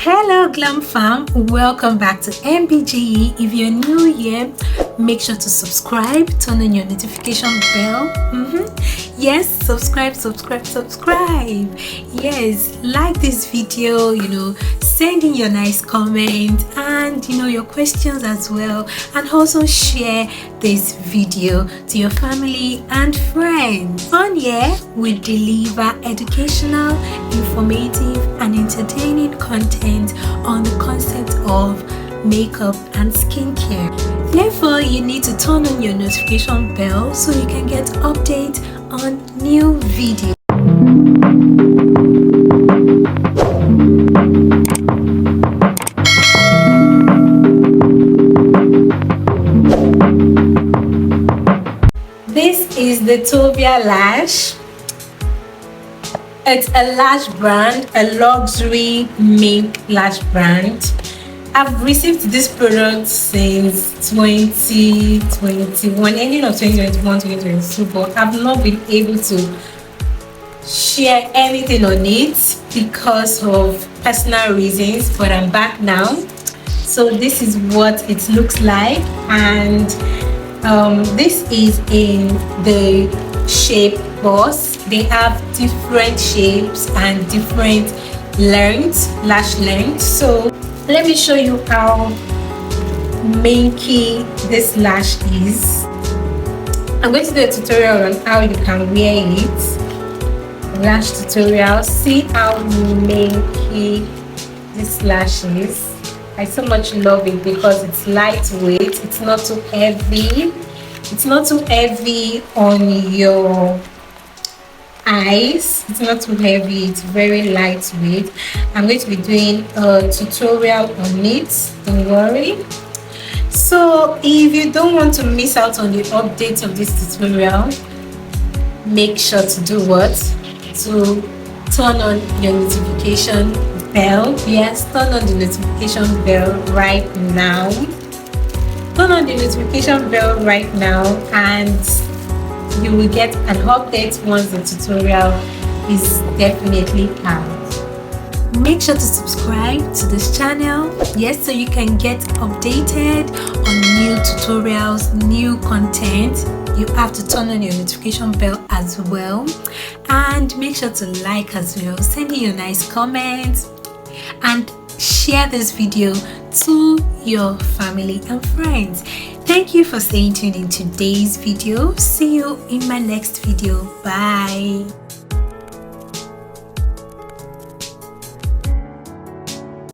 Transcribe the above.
Hello Glam fam, welcome back to MBGE. If you're new here, make sure to subscribe, turn on your notification bell. Yes, subscribe. Yes, like this video, send in your nice comment and your questions as well, and also share this video to your family and friends. On here we deliver educational, informative and entertaining content on the concept of makeup and skincare. Therefore, you need to turn on your notification bell so you can get updates on new videos. This is the TOVIA Lash. It's a lash brand, a luxury mink lash brand. I've received this product since 2021, ending of 2021, 2022, but I've not been able to share anything on it because of personal reasons, but I'm back now. So this is what it looks like, and this is in the shape boss. They have different shapes and different lengths, lash length. So let me show you how minky this lash is. I'm going to do a tutorial on how you can wear it. Lash tutorial. See how minky this lash is. I so much love it because it's lightweight. It's not too heavy. It's not too heavy on your eyes. It's not too heavy. It's very lightweight. I'm going to be doing a tutorial on it, don't worry. So if you don't want to miss out on the updates of this tutorial, make sure to do what? To turn on your notification bell. Yes, turn on the notification bell right now. Turn on the notification bell right now, and you will get an update once the tutorial is definitely out. Make sure to subscribe to this channel, yes, so you can get updated on new tutorials, new content. You have to turn on your notification bell as well, and make sure to like as well. Send me your nice comments and share this video to your family and friends. Thank you for staying tuned in today's video. See you in my next video. Bye.